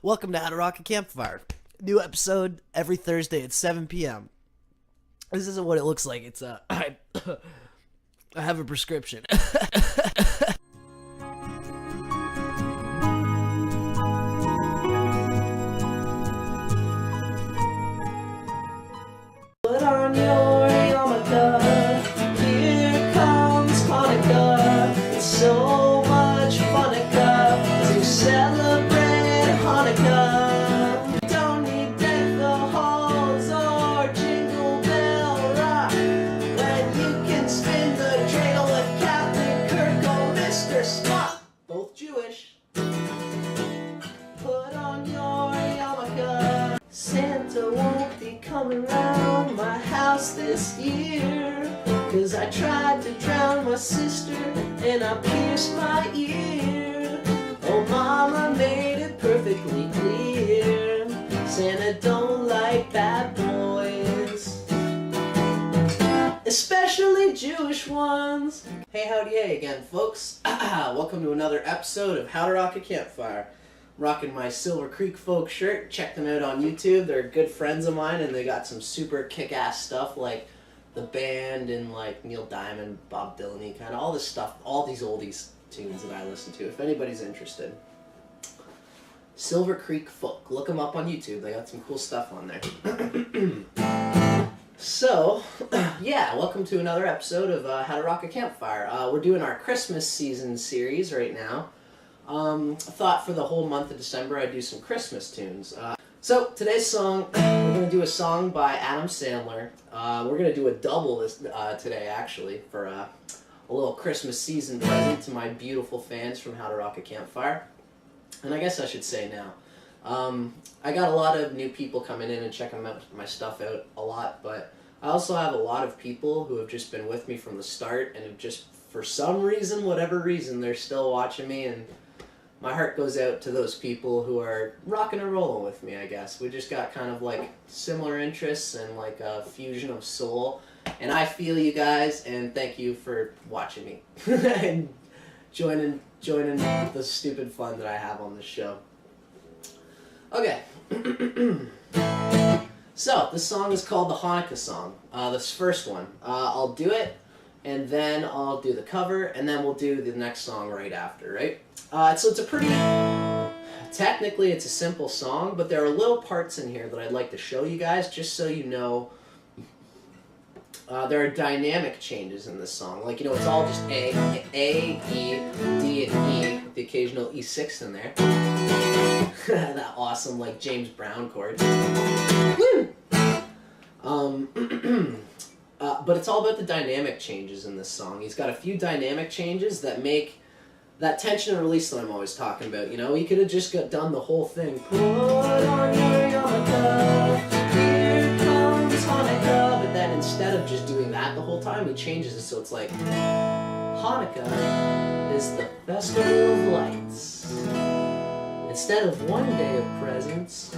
Welcome to How to Rock a Campfire. New episode every Thursday at 7 p.m. This isn't what it looks like. It's I have a prescription. Put on your yarmulke. Here comes Hanukkah. It's so much funica to celebrate Hanukkah. Don't need deck the halls or jingle bell rock when you can spin the dreidel with Captain Kirk or Mr. Spock. Both Jewish. Put on your yarmulke. Santa won't be coming round my house this year, 'cause I tried to drown my sister and I pierced my ear. Oh, Mama made it perfectly clear, Santa don't like bad boys, especially Jewish ones. Hey, howdy hey again, folks. Welcome to another episode of How to Rock a Campfire. Rocking my Silver Creek folk shirt. Check them out on YouTube. They're good friends of mine, and they got some super kick-ass stuff like the band and like Neil Diamond, Bob Dylan, kind of all this stuff, all these oldies tunes that I listen to. If anybody's interested, Silver Creek Folk. Look them up on YouTube. They got some cool stuff on there. So, yeah, welcome to another episode of How to Rock a Campfire. We're doing our Christmas season series right now. I thought for the whole month of December I'd do some Christmas tunes. So today's song, we're going to do a song by Adam Sandler. We're going to do a double this today actually for a little Christmas season present to my beautiful fans from How to Rock a Campfire. And I guess I should say now, I got a lot of new people coming in and checking my stuff out a lot, but I also have a lot of people who have just been with me from the start and have just, for some reason, whatever reason, they're still watching me, and my heart goes out to those people who are rocking and rolling with me, I guess. We just got kind of like similar interests and like a fusion of soul. And I feel you guys, and thank you for watching me and joining the stupid fun that I have on this show. Okay. So, this song is called the Hanukkah song. This first one. I'll do it, and then I'll do the cover, and then we'll do the next song right after, right? So it's a pretty, technically it's a simple song, but there are little parts in here that I'd like to show you guys, just so you know. There are dynamic changes in this song. Like, you know, it's all just A, E, D, and E, with the occasional E6 in there. That awesome, like, James Brown chord. Woo! But it's all about the dynamic changes in this song. He's got a few dynamic changes that make that tension and release that I'm always talking about. You know, he could have just done the whole thing. Put on your yarmulke, here comes Hanukkah. But then instead of just doing that the whole time, he changes it so it's like, Hanukkah is the festival of lights. Instead of one day of presents,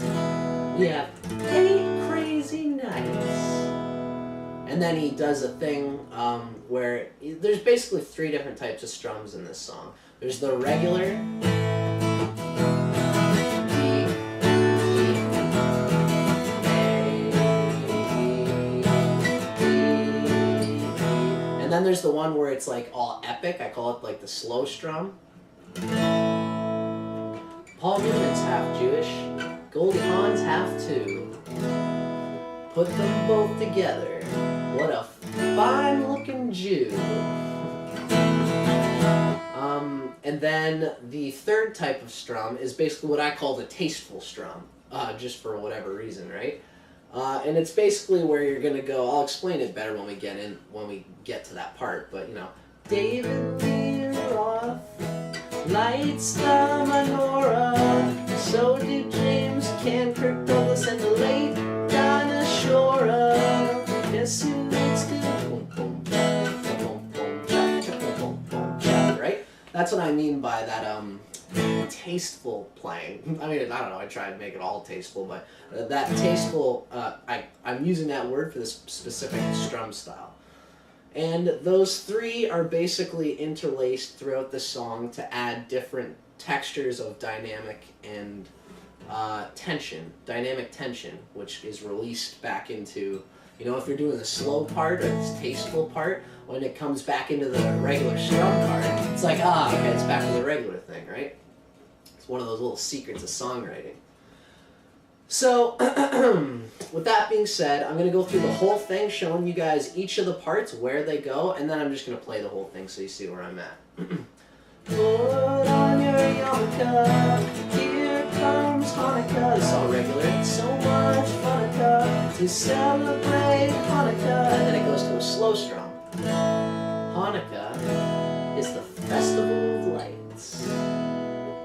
we have 8 crazy nights. And then he does a thing where there's basically 3 different types of strums in this song. There's the regular D, E, A, and then there's the one where it's like all epic. I call it like the slow strum. Paul Newman's half Jewish, Goldie Hawn's half too. Put them both together. What a fine-looking Jew. And then the third type of strum is basically what I call the tasteful strum, just for whatever reason, right? And it's basically where you're gonna go. I'll explain it better when we get to that part. But you know, David Lee Roth lights the menorah. So did James Can, Kirk Douglas, and the late Dinah Shore. Guess who needs to boom boom cha, right? That's what I mean by that tasteful playing. I mean, I don't know, I try to make it all tasteful, but that tasteful, I'm using that word for this specific strum style. And those three are basically interlaced throughout the song to add different textures of dynamic and dynamic tension, which is released back into, you know, if you're doing the slow part or this tasteful part, when it comes back into the regular strum part, it's like, okay, it's back to the regular thing, right? It's one of those little secrets of songwriting. So, with that being said, I'm going to go through the whole thing, showing you guys each of the parts, where they go, and then I'm just going to play the whole thing so you see where I'm at. Put on your yarmulke, here comes Hanukkah. It's all regular. It's so much Hanukkah to celebrate Hanukkah. And then it goes to a slow strum. Hanukkah is the festival of lights.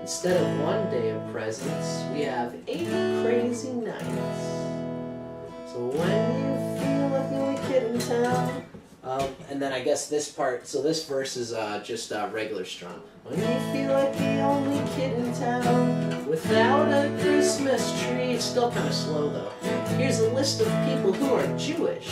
Instead of one day of presents, we have 8 crazy nights. So when you feel like the only kid in town, and then I guess this part, so this verse is just regular strum. When you feel like the only kid in town, without a Christmas tree. It's still kind of slow though. Here's a list of people who are Jewish,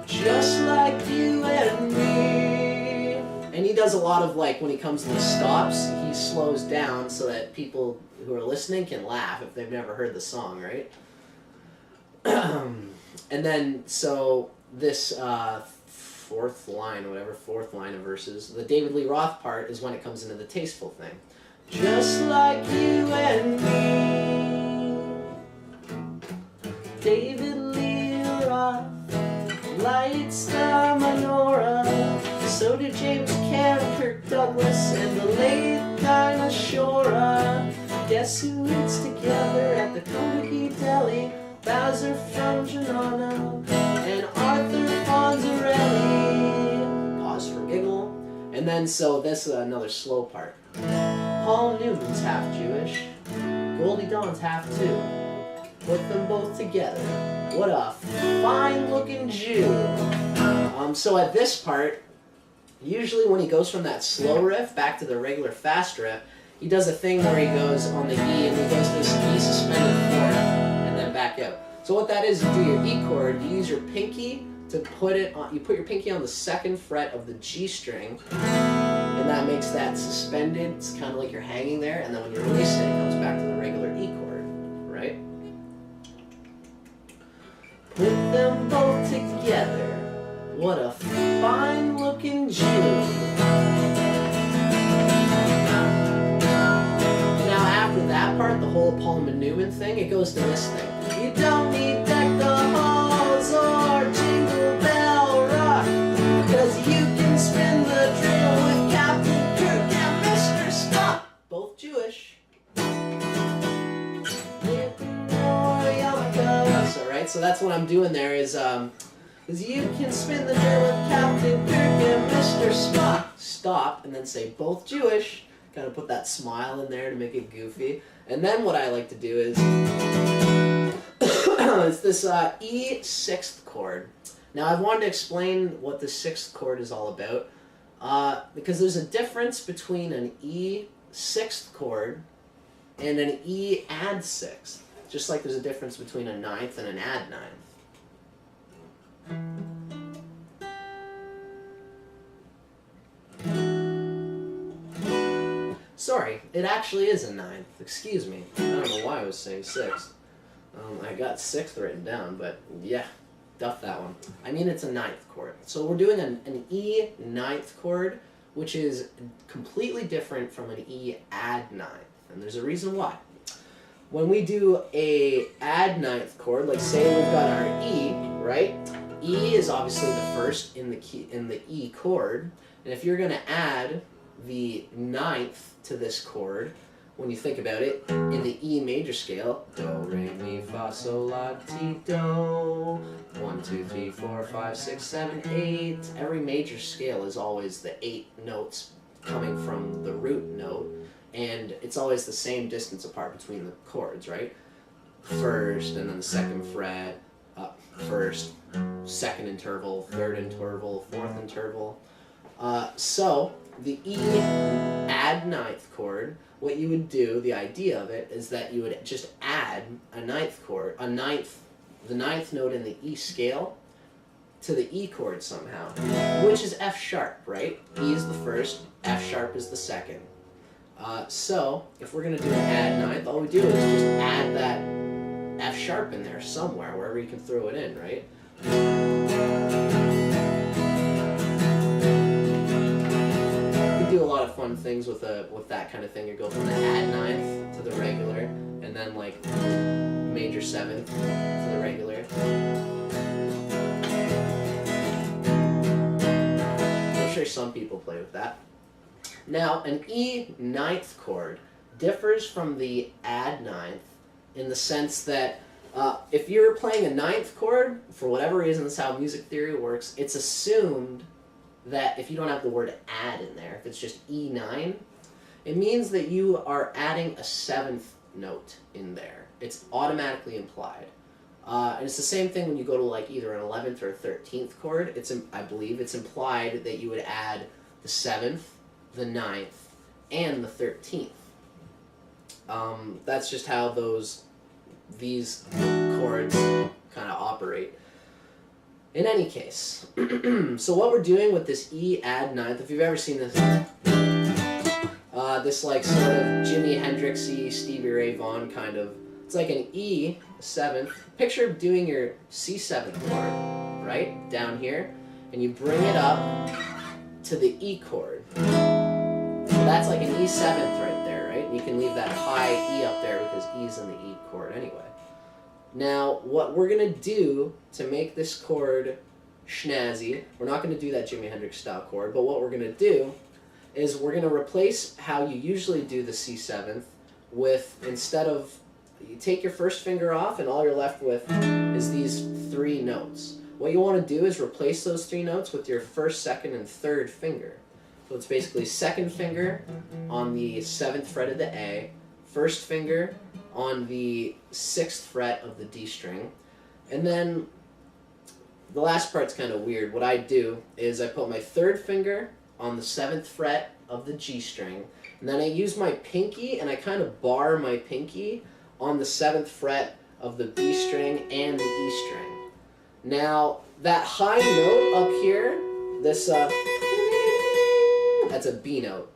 just like you and me. And he does a lot of, like, when he comes to the stops, he slows down so that people who are listening can laugh if they've never heard the song, right? And then, so this fourth line of verses, the David Lee Roth part is when it comes into the tasteful thing. Just like you and me. David Lee Roth lights the menorah. So did James Cam, Kirk Douglas, and the late Dinah Shora. Guess who eats together at the Carnegie Deli? Bowser from Janana and Arthur Fonzarelli. Pause for giggle. And then, so this is another slow part. Paul Newman's half Jewish. Goldie Dawn's half too. Put them both together. What a fine-looking Jew. So at this part, usually when he goes from that slow riff back to the regular fast riff, he does a thing where he goes on the E and he goes to this E suspended fourth and then back out. So what that is, you do your E chord, you use your pinky to put it on, you put your pinky on the 2nd fret of the G string, and that makes that suspended. It's kind of like you're hanging there, and then when you release it, it comes back to the regular E chord, right? Put them both together. What a fine-looking Jew. Now after that part, the whole Paul Newman thing, it goes to this thing. You don't need deck the halls or jingle bell rock, cause you can spin the drill with Captain Kirk and Mr. Spock. Both Jewish. Alright, so that's what I'm doing there is, because you can spin the drill with Captain Kirk and Mr. Spock. Stop, and then say both Jewish. Kind of put that smile in there to make it goofy. And then what I like to do is, it's this E 6th chord. Now I've wanted to explain what the 6th chord is all about, because there's a difference between an E 6th chord and an E add 6th. Just like there's a difference between a 9th and an add 9th. Sorry, it actually is a 9th. Excuse me. I don't know why I was saying 6th. I got 6th written down, but yeah, duff that one. I mean, it's a 9th chord. So we're doing an E 9th chord, which is completely different from an E add 9th. And there's a reason why. When we do a add 9th chord, like say we've got our E, right? E is obviously the first in the key, in the E chord. And if you're going to add the 9th to this chord, when you think about it, in the E major scale, do, re, mi, fa, sol, la, ti, do, 1, 2, 3, 4, 5, 6, 7, 8. Every major scale is always the 8 notes coming from the root note, and it's always the same distance apart between the chords, right? First, and then the 2nd fret, up, 1st, 2nd interval, 3rd interval, 4th interval. So, the E add 9th chord, what you would do, the idea of it, is that you would just add a 9th chord, the 9th note in the E scale to the E chord somehow, which is F sharp, right? E is the first, F sharp is the second. So if we're going to do an add ninth, all we do is just add that F sharp in there somewhere, wherever you can throw it in, right? You can do a lot of fun things with that kind of thing. You go from the add ninth to the regular, and then like major seventh to the regular. I'm sure some people play with that. Now, an E ninth chord differs from the add ninth in the sense that if you're playing a ninth chord, for whatever reason, that's how music theory works, it's assumed that if you don't have the word add in there, if it's just E9, it means that you are adding a seventh note in there. It's automatically implied. And it's the same thing when you go to like either an 11th or a 13th chord. I believe it's implied that you would add the 7th, the 9th, and the 13th. That's just how these chords kind of operate. In any case, so what we're doing with this E add ninth, if you've ever seen this, this like sort of Jimi Hendrix-y, Stevie Ray Vaughan kind of, it's like an E, a seventh. Picture doing your C7 chord, right, down here, and you bring it up to the E chord. So that's like an E7th right there, right? And you can leave that high E up there because E's in the E chord anyway. Now, what we're going to do to make this chord snazzy, we're not going to do that Jimi Hendrix style chord, but what we're going to do is we're going to replace how you usually do the C7th with, instead of, you take your first finger off and all you're left with is these three notes. What you want to do is replace those three notes with your first, second, and third finger. So it's basically second finger on the 7th fret of the A, first finger on the 6th fret of the D string, and then the last part's kind of weird. What I do is I put my third finger on the 7th fret of the G string, and then I use my pinky and I kind of bar my pinky on the 7th fret of the B string and the E string. Now, that high note up here, this, that's a B note.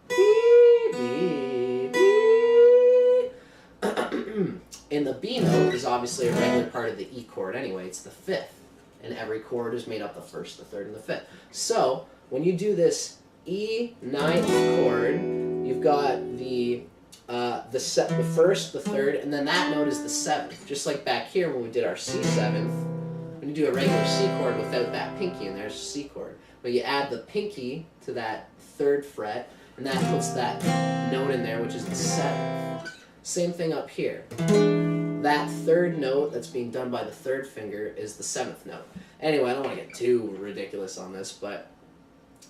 And the B note is obviously a regular part of the E chord anyway. It's the 5th. And every chord is made up the 1st, the 3rd, and the 5th. So, when you do this E ninth chord, you've got the 1st, the 3rd, and then that note is the 7th. Just like back here when we did our C7th, when you do a regular C chord without that pinky, and there's a C chord. But you add the pinky to that 3rd fret, and that puts that note in there, which is the 7th. Same thing up here. That 3rd note that's being done by the 3rd finger is the 7th note. Anyway, I don't want to get too ridiculous on this, but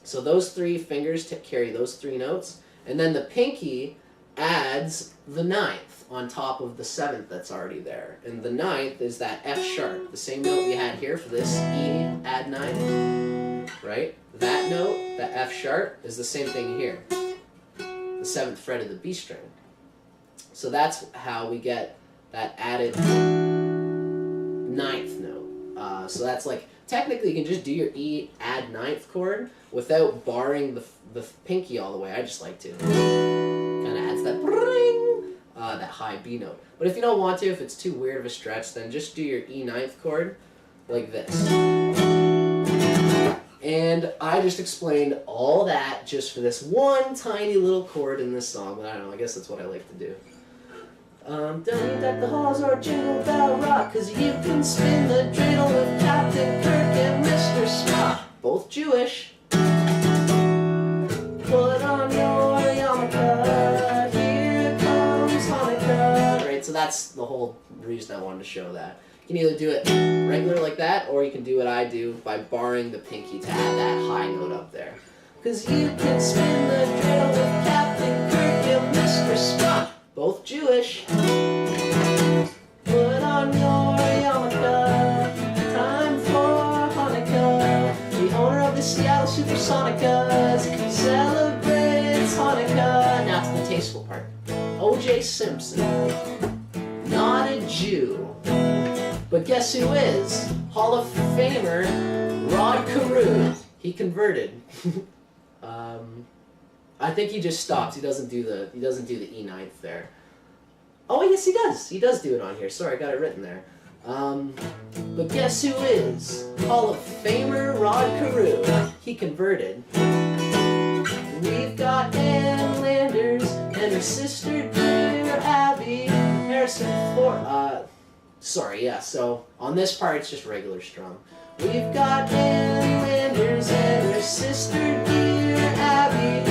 so those 3 fingers carry those 3 notes, and then the pinky adds the 9th on top of the 7th that's already there. And the 9th is that F sharp, the same note we had here for this E add 9th, right? That note, that F sharp, is the same thing here, the 7th fret of the B string. So that's how we get that added 9th note. So that's like, technically you can just do your E add 9th chord without barring the pinky all the way. I just like to. Kind of adds that that high B note. But if you don't want to, if it's too weird of a stretch, then just do your E 9th chord like this. And I just explained all that just for this one tiny little chord in this song, but I don't know, I guess that's what I like to do. Don't you deck the halls or jingle bell rock, 'cause you can spin the dreidel with Captain Kirk and Mr. Spock, both Jewish. Put on your yarmulke, here comes Hanukkah. Right, so that's the whole reason I wanted to show that. You can either do it regular like that, or you can do what I do by barring the pinky to add that high note up there. 'Cause you can spin the dreidel with Captain Kirk and Mr. Spock, both Jewish. Put on your yarmulke, time for Hanukkah. The owner of the Seattle Supersonicas celebrates Hanukkah. Now to the tasteful part. O.J. Simpson, not a Jew, but guess who is? Hall of Famer Roger He converted. I think he just stops. He doesn't do the E9th there. Oh yes, he does. He does do it on here. Sorry, I got it written there. But guess who is Hall of Famer Rod Carew? He converted. We've got Ann Landers and her sister dear Abby Harrison Ford. Sorry, yeah. So on this part, it's just regular strum. We've got Ann Landers and her sister dear Abby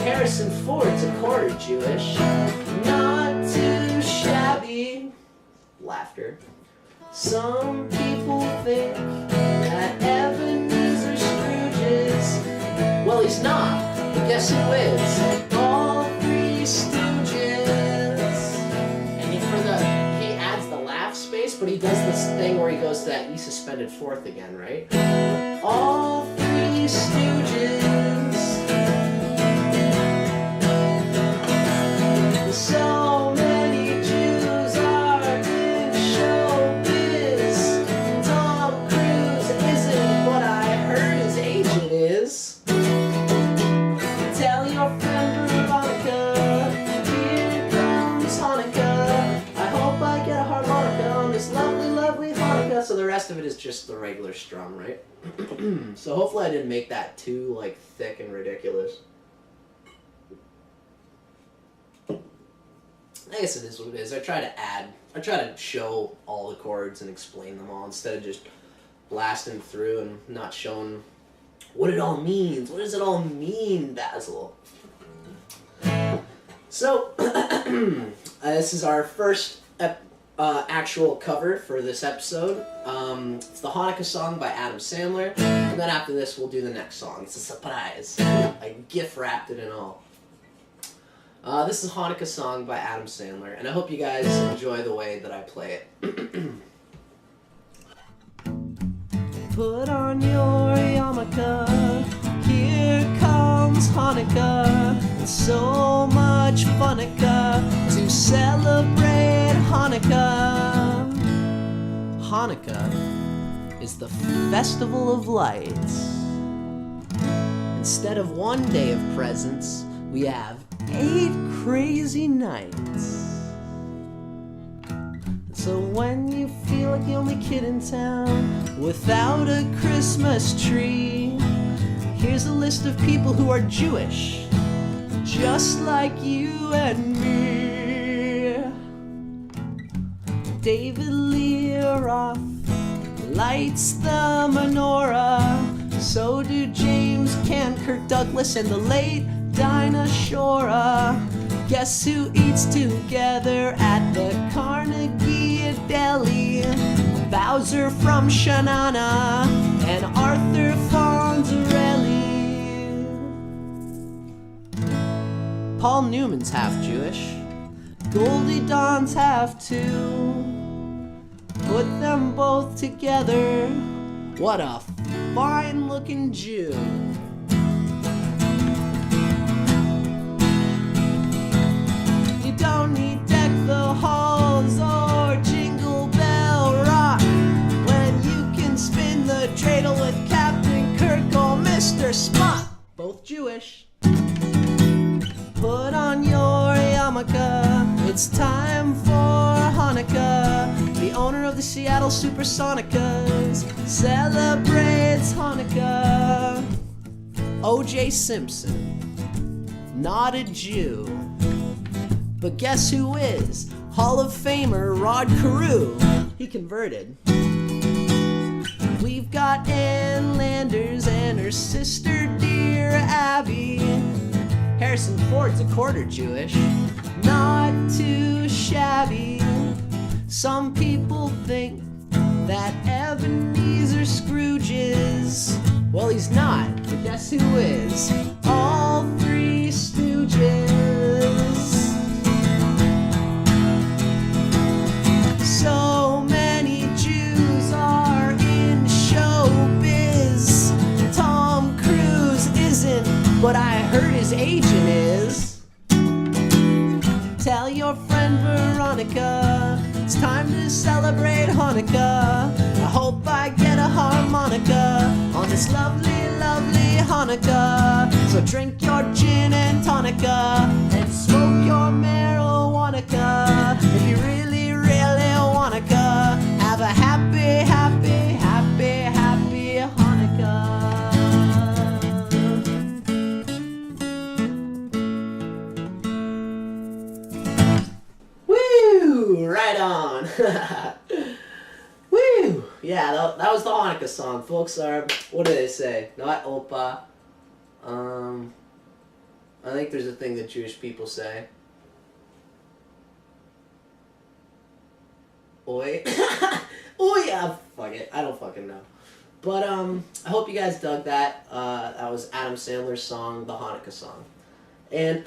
Harrison Ford's a quarter Jewish, not too shabby. Laughter. Some people think that Ebenezer Scrooge is. Well, he's not. But guess who is? All Three Stooges. And he adds the laugh space, but he does this thing where he goes to that E suspended fourth again, right? All Three Stooges. So many Jews are in showbiz. Tom Cruise isn't what I heard his agent is. Tell your friend Veronica, here comes Hanukkah. I hope I get a harmonica on this lovely, lovely Hanukkah. So the rest of it is just the regular strum, right? So hopefully I didn't make that too like thick and ridiculous. I guess it is what it is. I try to show all the chords and explain them all instead of just blasting through and not showing what it all means. What does it all mean, Basil? So, this is our first actual cover for this episode. It's the Hanukkah song by Adam Sandler, and then after this we'll do the next song. It's a surprise. I gift wrapped it and all. This is Hanukkah song by Adam Sandler, and I hope you guys enjoy the way that I play it. Put on your yarmulke, here comes Hanukkah. It's so much funica to celebrate Hanukkah. Hanukkah is the festival of lights. Instead of one day of presents, we have 8 crazy nights. So when you feel like the only kid in town without a Christmas tree, here's a list of people who are Jewish, just like you and me. David Lee Roth lights the menorah. So do James Caan, Kirk Douglas, and the late Dinah Shore. Guess who eats together at the Carnegie Deli? Bowser from Shanana and Arthur Fonzarelli. Paul Newman's half Jewish. Goldie Dawn's half too. Put them both together. What a fine-looking Jew. Don't need deck the halls or jingle bell rock when you can spin the dreidel with Captain Kirk or Mr. Spock. Both Jewish. Put on your yarmulke, it's time for Hanukkah. The owner of the Seattle Supersonicas celebrates Hanukkah. O.J. Simpson, not a Jew. But guess who is? Hall of Famer Rod Carew. He converted. We've got Ann Landers and her sister dear Abby. Harrison Ford's a quarter Jewish, not too shabby. Some people think that Ebenezer Scrooge is. Well, he's not, but guess who is? All Three Stooges. So many Jews are in showbiz. Tom Cruise isn't, but I heard his agent is. Tell your friend Veronica, it's time to celebrate Hanukkah. I hope I get a harmonica on this lovely, lovely Hanukkah. So drink your gin and tonica and smoke your marijuana. If you really, really wanna have a happy, happy, happy, happy Hanukkah. Woo! Right on. Woo! Yeah, that was the Hanukkah song, folks. What do they say? Not Opa. I think there's a thing that Jewish people say. Oi. Oh yeah, fuck it. I don't fucking know. But I hope you guys dug that. That was Adam Sandler's song, the Hanukkah song. And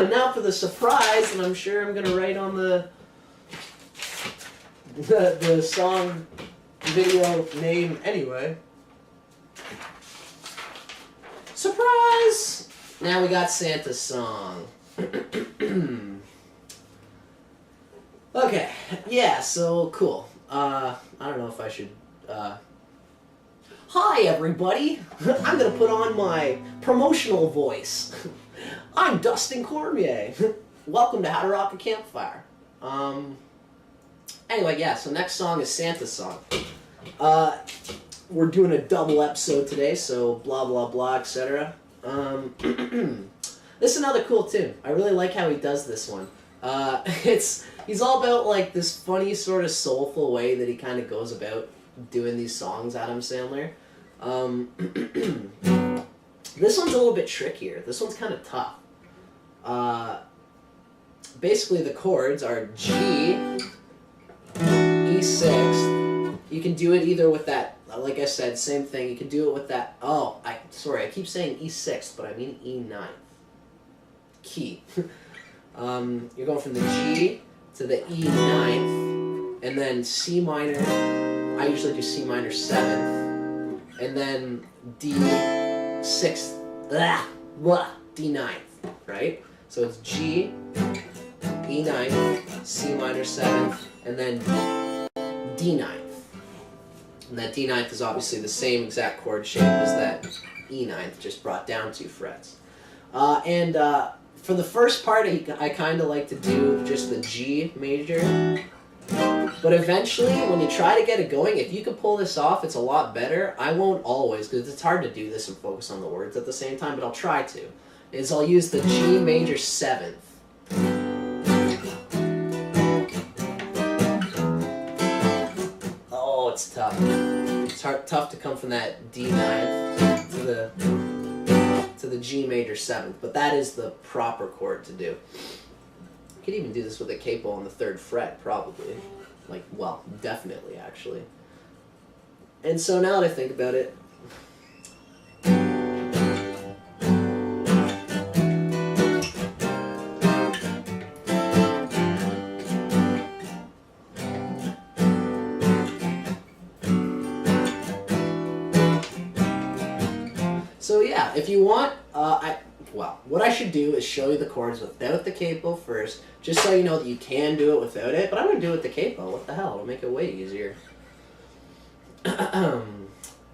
now for the surprise, and I'm sure I'm gonna write on the song video name anyway. Surprise! Now we got Santa's song. Okay, yeah, so cool. I don't know if I should, Hi, everybody! I'm gonna put on my promotional voice. I'm Dustin Cormier. Welcome to How to Rock a Campfire. Anyway, yeah, so next song is Santa's song. We're doing a double episode today, so blah, blah, blah, etc. This is another cool tune. I really like how he does this one. He's all about like this funny sort of soulful way that he kind of goes about doing these songs, Adam Sandler. This one's a little bit trickier. This one's kind of tough. Basically the chords are G, E6. You can do it either with that, like I said, same thing. You can do it with that, I keep saying E6, but I mean E9. Key. You're going from the G to the E9th, and then C minor. I usually do C minor 7th, and then D6th, D9th, right? So it's G, E9th, C minor 7th, and then D9th. And that D9th is obviously the same exact chord shape as that E9th, just brought down 2 frets. For the first part, I kind of like to do just the G major. But eventually, when you try to get it going, if you can pull this off, it's a lot better. I won't always, because it's hard to do this and focus on the words at the same time, but I'll try to. I'll use the G major 7th. Oh, it's tough. It's tough to come from that D9th to the G major 7th, but that is the proper chord to do. You could even do this with a capo on the 3rd fret, probably. Like, well, definitely, actually. And so now that I think about it, so yeah, if you want, what I should do is show you the chords without the capo first, just so you know that you can do it without it, but I'm going to do it with the capo. What the hell? It'll make it way easier.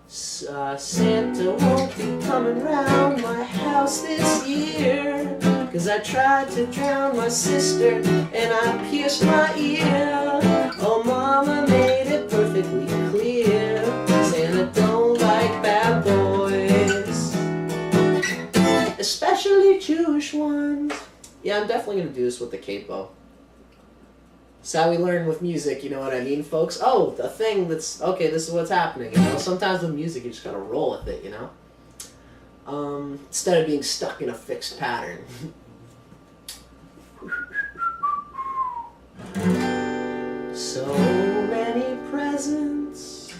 Santa won't be coming round my house this year, 'cause I tried to drown my sister and I pierced my ear. Oh, Mama made it perfectly clear, Santa don't like bad boys, especially Jewish ones. Yeah, I'm definitely going to do this with the capo. It's how we learn with music, you know what I mean, folks? Oh, the thing that's, okay, this is what's happening, you know? Sometimes with music, you just gotta roll with it, you know? Instead of being stuck in a fixed pattern. So many presents,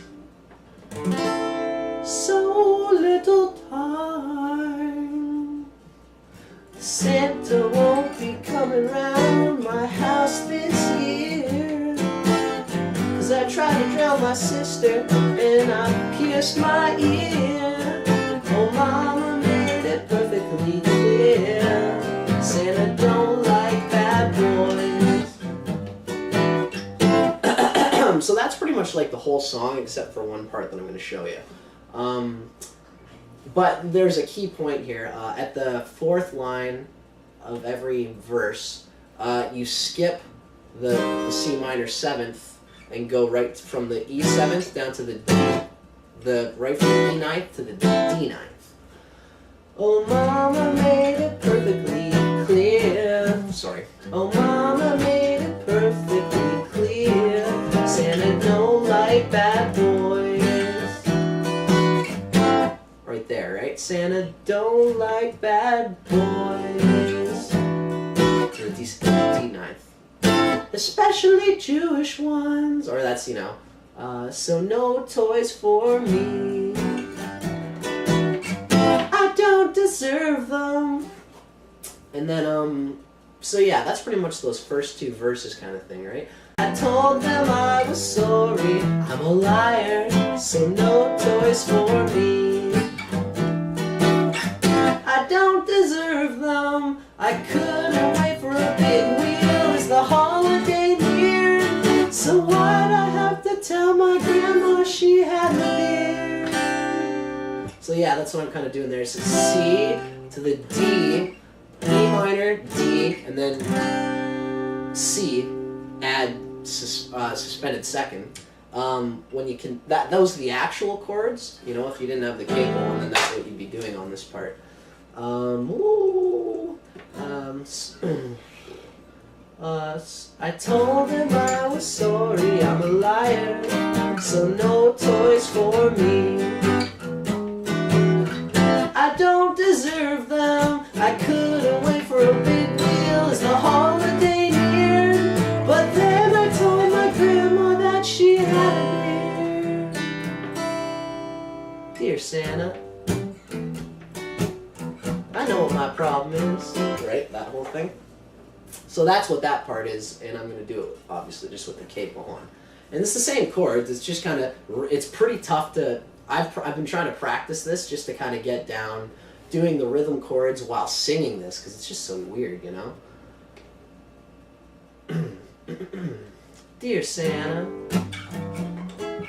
so little time. Santa won't be coming round my house this year, 'cause I tried to drown my sister and I pierced my ear. Oh, Mama made it perfectly clear, Santa don't like bad boys. So that's pretty much like the whole song, except for one part that I'm going to show you. But there's a key point here. At the fourth line of every verse, you skip the C minor seventh and go right from the E seventh down to the D, right from the E ninth to the D ninth. Oh, mama made it perfectly clear. Sorry. Oh, mama made it perfectly clear. Santa don't like bad boys. Right there, right? Santa don't like bad boys. Or D ninth. Especially Jewish ones. Or that's, you know, so no toys for me. I don't deserve them. And then, so yeah, that's pretty much those first two verses kind of thing, right? I told them I was sorry, I'm a liar, so no toys for me. I don't deserve them, I couldn't wait for a big wheel, it's the holiday near, so why'd I have to tell my grandma she had a beer? So yeah, that's what I'm kind of doing there. So C to the D, E minor, D, and then C, add suspended second. When you can, those are the actual chords. You know, if you didn't have the capo on, then that's what you'd be doing on this part. I told him I was sorry, I'm a liar, so no toys for me. I don't deserve them, I couldn't wait for a big wheel, it's the holiday near, but then I told my grandma that she had a beer. Dear Santa, I know what my problem is, right? That whole thing. So that's what that part is, and I'm going to do it, obviously, just with the capo on. And it's the same chords, it's just kind of, it's pretty tough to, I've been trying to practice this just to kind of get down doing the rhythm chords while singing this, because it's just so weird, you know? Dear Santa,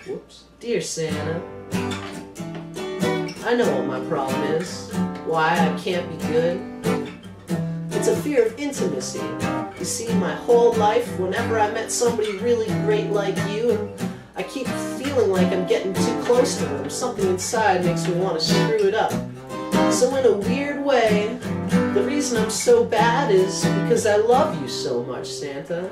whoops, dear Santa, I know what my problem is, why I can't be good. It's a fear of intimacy. You see, my whole life, whenever I met somebody really great like you, and I keep feeling like I'm getting too close to them, something inside makes me want to screw it up. So in a weird way, the reason I'm so bad is because I love you so much, Santa.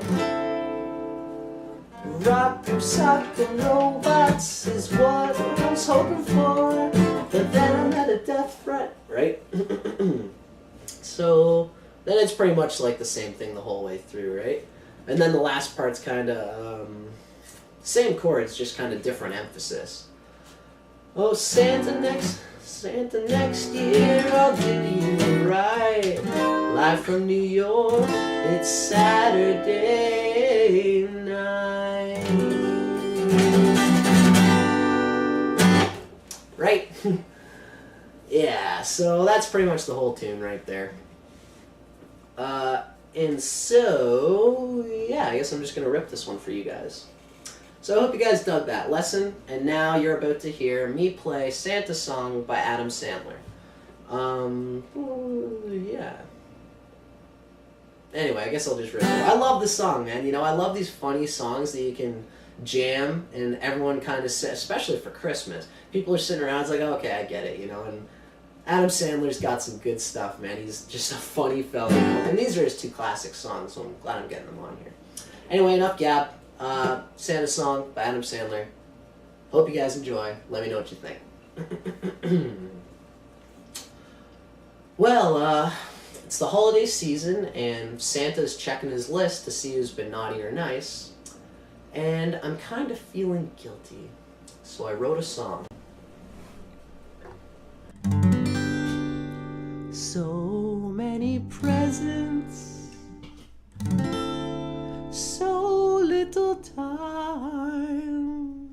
Rock, sock, and robots is what I was hoping for, but then I'm at a death threat, right? So then it's pretty much like the same thing the whole way through, right? And then the last part's kind of same chords, just kind of different emphasis. Oh, Santa next year I'll give you a ride. Live from New York, it's Saturday night. Right? Yeah, so that's pretty much the whole tune right there. And so, yeah, I guess I'm just going to rip this one for you guys. So I hope you guys dug that lesson, and now you're about to hear me play Santa Song by Adam Sandler. Yeah. Anyway, I guess I'll just rip it. I love this song, man. You know, I love these funny songs that you can jam, and everyone kind of, especially for Christmas, people are sitting around, it's like, okay, I get it, you know, and Adam Sandler's got some good stuff, man. He's just a funny fella, you know? And these are his two classic songs, so I'm glad I'm getting them on here. Anyway, enough gab. Santa Song by Adam Sandler. Hope you guys enjoy. Let me know what you think. Well, it's the holiday season, and Santa's checking his list to see who's been naughty or nice. And I'm kind of feeling guilty, so I wrote a song. So many presents, so little time.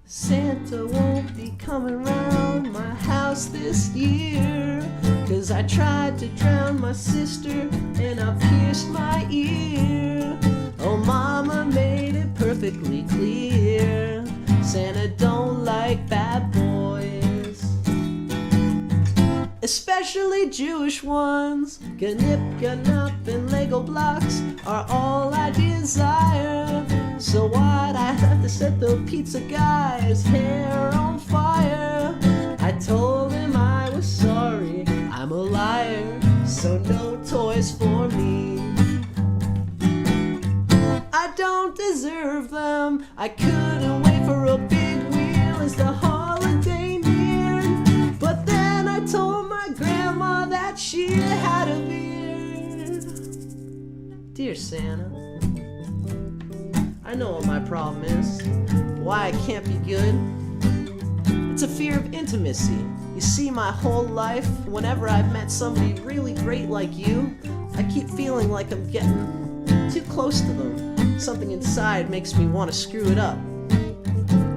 Santa won't be coming round my house this year, 'cause I tried to drown my sister and I pierced my ear. Oh, Mama made it perfectly clear, Santa don't like bad boys. especially Jewish ones. Gnip, gnup, and Lego blocks are all I desire. So why'd I have to set the pizza guy's hair on fire? I told him I was sorry, I'm a liar, so no toys for me. I don't deserve them, I couldn't wait for a big wheel as the holiday neared. But then I told my grandma that she had a beard. Dear Santa, I know what my problem is, why I can't be good. It's a fear of intimacy. You see, my whole life, whenever I've met somebody really great like you, I keep feeling like I'm getting too close to them. Something inside makes me want to screw it up.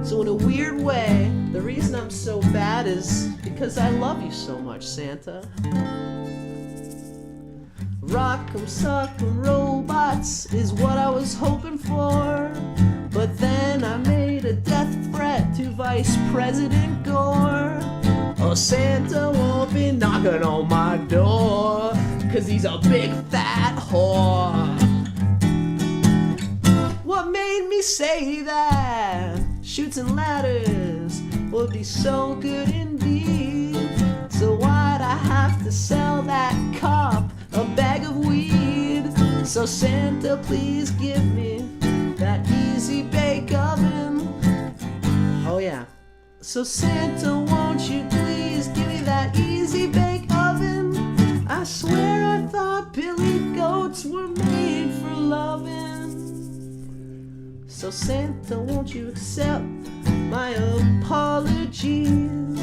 So in a weird way, the reason I'm so bad is because I love you so much, Santa. Rock'em sock'em robots is what I was hoping for. But then I made a death threat to Vice President Gore. Oh, Santa won't be knocking on my door, 'cause he's a big fat whore. What made me say that? Chutes and ladders would be so good indeed. So why'd I have to sell that cop a bag of weed? So Santa, please give me that easy bake oven. Oh yeah. So Santa, won't you please give me that easy bake oven? I swear I thought billy goats were made for loving. So Santa, won't you accept my apologies?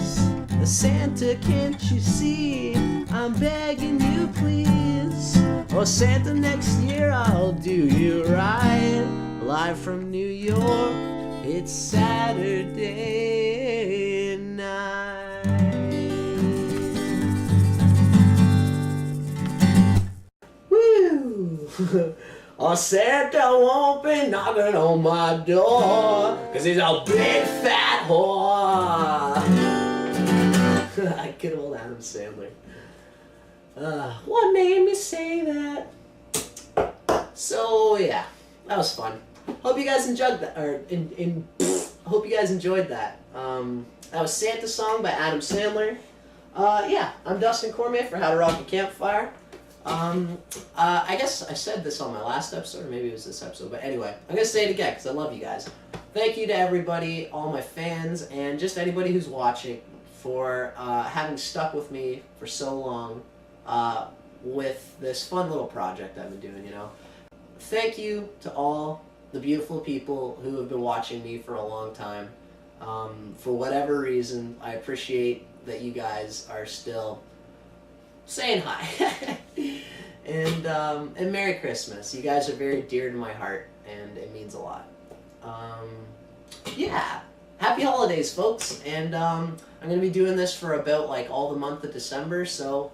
Santa, can't you see I'm begging you, please? Oh Santa, next year I'll do you right. Live from New York, it's Saturday night. Woo! Oh, Santa won't be knocking on my door, 'cause he's a big fat whore. Good old Adam Sandler. What made me say that? So yeah, that was fun. Hope you guys enjoyed that. Hope you guys enjoyed that. That was Santa Song by Adam Sandler. Yeah, I'm Dustin Cormier for How to Rock a Campfire. I guess I said this on my last episode, or maybe it was this episode, but anyway, I'm gonna say it again because I love you guys. Thank you to everybody, all my fans, and just anybody who's watching for having stuck with me for so long with this fun little project I've been doing, you know. Thank you to all the beautiful people who have been watching me for a long time. For whatever reason, I appreciate that you guys are still saying hi. and Merry Christmas. You guys are very dear to my heart, and it means a lot. Yeah. Happy holidays, folks. And I'm going to be doing this for about like all the month of December, so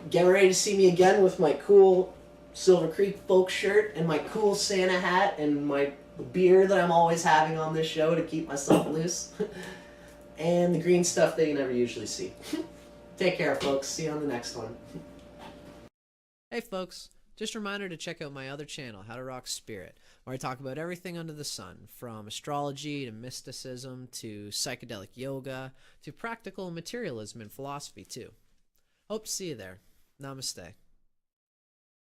get ready to see me again with my cool Silver Creek folk shirt and my cool Santa hat and my beer that I'm always having on this show to keep myself loose. And the green stuff that you never usually see. Take care, folks. See you on the next one. Hey, folks. Just a reminder to check out my other channel, How to Rock Spirit, where I talk about everything under the sun, from astrology to mysticism to psychedelic yoga to practical materialism and philosophy, too. Hope to see you there. Namaste.